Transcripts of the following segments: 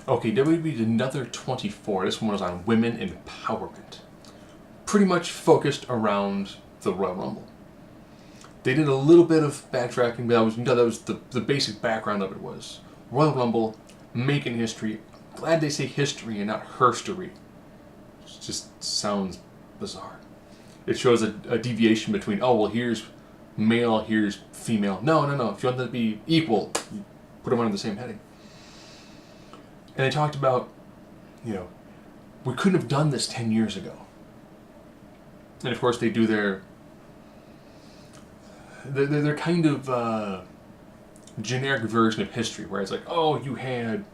Okay, WWE did another 24. This one was on women empowerment. Pretty much focused around the Royal Rumble. They did a little bit of backtracking, but that was the basic background of it was Royal Rumble, making history. Glad they say history and not herstory. It just sounds bizarre. It shows a deviation between, oh, well, here's male, here's female. No. If you want them to be equal, you put them under the same heading. And they talked about, we couldn't have done this 10 years ago. And of course, they do their kind of generic version of history, where it's like, oh, you had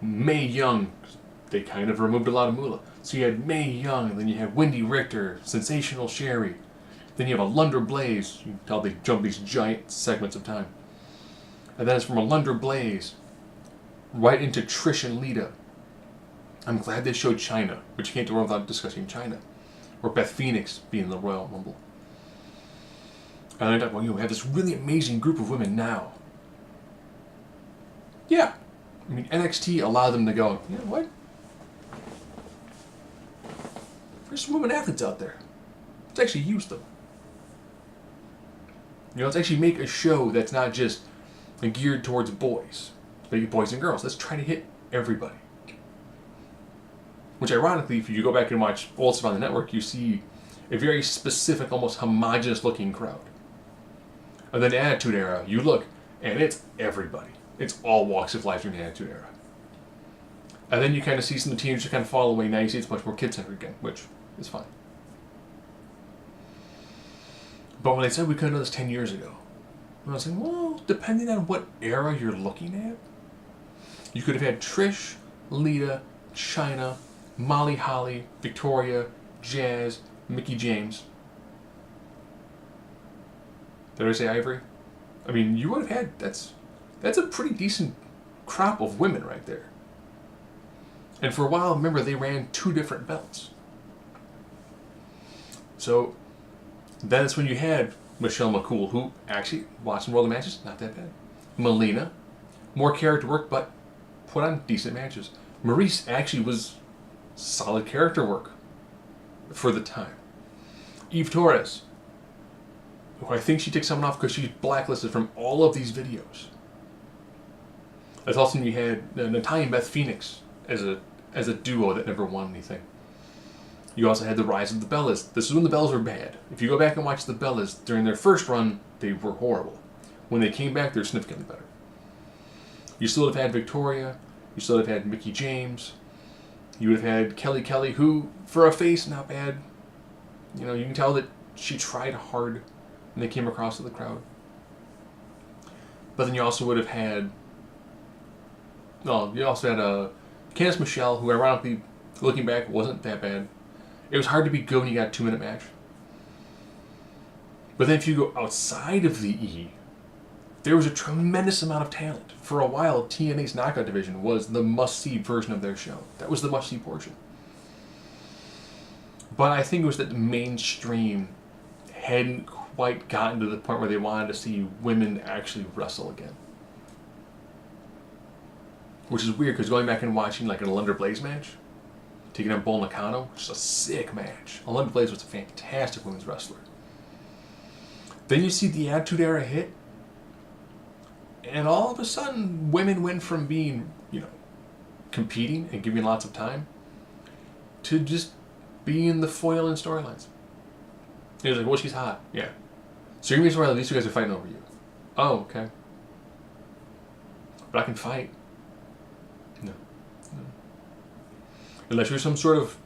Mae Young. They kind of removed a lot of moolah. So you had Mae Young, and then you had Wendy Richter, Sensational Sherry. Then you have a Lunder Blaze. You can tell they jump these giant segments of time. And then it's from a Lunder Blaze right into Trish and Lita. I'm glad they showed China, which you can't do without discussing China. Or Beth Phoenix being the Royal Rumble. And I thought, well, we have this really amazing group of women now. Yeah. I mean, NXT allowed them to go, you know what? There's some women athletes out there. Let's actually use them. Let's actually make a show that's not just geared towards boys. Maybe boys and girls. Let's try to hit everybody. Which, ironically, if you go back and watch old stuff on the network, you see a very specific, almost homogenous-looking crowd. And then the Attitude Era, you look, and it's everybody. It's all walks of life during the Attitude Era. And then you kind of see some of the teenagers kind of fall away. Now you see it's much more kid-centered again, which is fine. But when they said we could have done this 10 years ago, I was saying, well, depending on what era you're looking at, you could have had Trish, Lita, Chyna, Molly Holly, Victoria, Jazz, Mickie James. Did I say Ivory? I mean, you would have had, that's a pretty decent crop of women right there. And for a while, remember, they ran 2 different belts. So, that's when you had Michelle McCool, who actually, watching World of Matches, not that bad. Melina, more character work, but put on decent matches. Maurice actually was solid character work for the time. Eve Torres, who I think she took someone off because she's blacklisted from all of these videos. That's also when you had Natalya and Beth Phoenix as a duo that never won anything. You also had the rise of the Bellas. This is when the Bellas were bad. If you go back and watch the Bellas, during their first run, they were horrible. When they came back, they were significantly better. You still would have had Victoria. You still would have had Mickie James. You would have had Kelly, who, for a face, not bad. You can tell that she tried hard when they came across to the crowd. But then you also would have had... Candice Michelle, who ironically, looking back, wasn't that bad. It was hard to be good when you got a 2-minute match. But then if you go outside of the E, there was a tremendous amount of talent. For a while, TNA's Knockout division was the must-see version of their show. That was the must-see portion. But I think it was that the mainstream hadn't quite gotten to the point where they wanted to see women actually wrestle again. Which is weird, because going back and watching like an Lunder Blaze match, taking on Bull Nakano, which is a sick match. Lunder Blaze was a fantastic women's wrestler. Then you see the Attitude Era hit, and all of a sudden, women went from being, competing and giving lots of time, to just being the foil in storylines. It was like, well, she's hot. Yeah. So you're going to be these 2 guys are fighting over you. Oh, okay. But I can fight. No. Unless you're some sort of,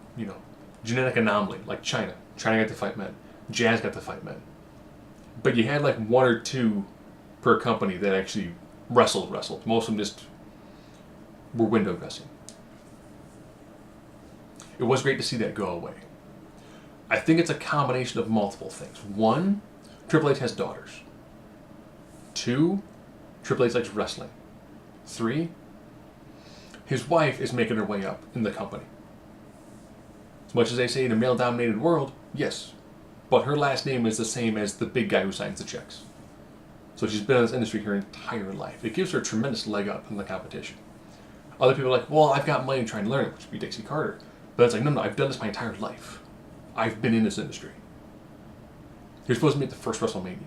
genetic anomaly, like China. China got to fight men. Jazz got to fight men. But you had like 1 or 2 per company that actually wrestled. Most of them just were window dressing. It was great to see that go away. I think it's a combination of multiple things. 1, Triple H has daughters. 2, Triple H likes wrestling. 3, his wife is making her way up in the company. As much as they say in a male-dominated world, yes. But her last name is the same as the big guy who signs the checks. So she's been in this industry her entire life. It gives her a tremendous leg up in the competition. Other people are like, well, I've got money trying to learn it, which would be Dixie Carter. But it's like, no, I've done this my entire life. I've been in this industry. You're supposed to be at the first WrestleMania.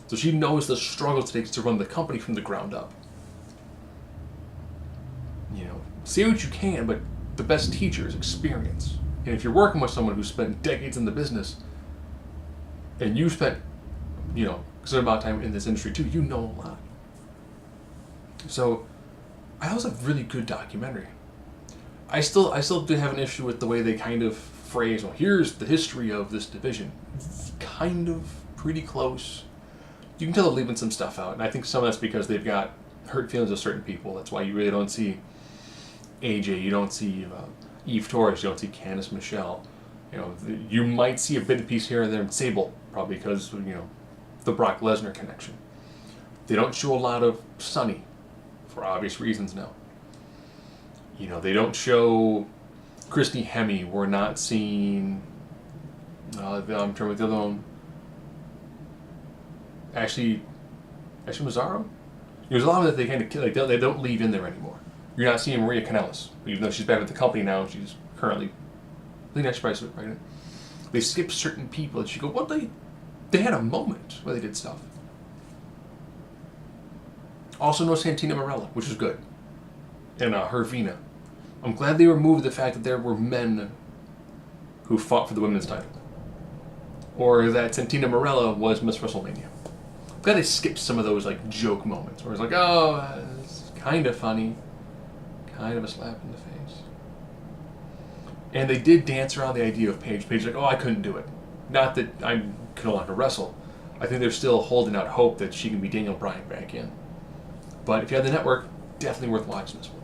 So she knows the struggles it takes to run the company from the ground up. You know, say what you can, but the best teacher is experience. And if you're working with someone who's spent decades in the business, and you spent, you know, a certain amount of time in this industry too, you know a lot. So, I thought it was a really good documentary. I still do have an issue with the way they kind of phrase, well, here's the history of this division. It's kind of pretty close. You can tell they're leaving some stuff out, and I think some of that's because they've got hurt feelings of certain people. That's why you really don't see AJ, you don't see Eve Torres, you don't see Candice Michelle. You know, you might see a bit of piece here and there in Sable, probably because, you know, the Brock Lesnar connection. They don't show a lot of Sunny, for obvious reasons now. You know, they don't show Christy Hemme. We're not seeing, I'm trying to with the other one. Ashley Mazzaro? There's a lot of that they kind of, like, they don't leave in there anymore. You're not seeing Maria Kanellis, even though she's back with the company now. She's currently, I think she's probably pregnant. They skip certain people, and you go, well, they had a moment where they did stuff. Also, no Santina Marella, which was good, and Hervina. I'm glad they removed the fact that there were men who fought for the women's title, or that Santina Marella was Miss WrestleMania. I'm glad they skipped some of those like joke moments where it's like, oh, it's kind of funny. Kind of a slap in the face. And they did dance around the idea of Paige. Paige's like, oh, I couldn't do it. Not that I can no longer wrestle. I think they're still holding out hope that she can be Daniel Bryan back in. But if you have the network, definitely worth watching this one.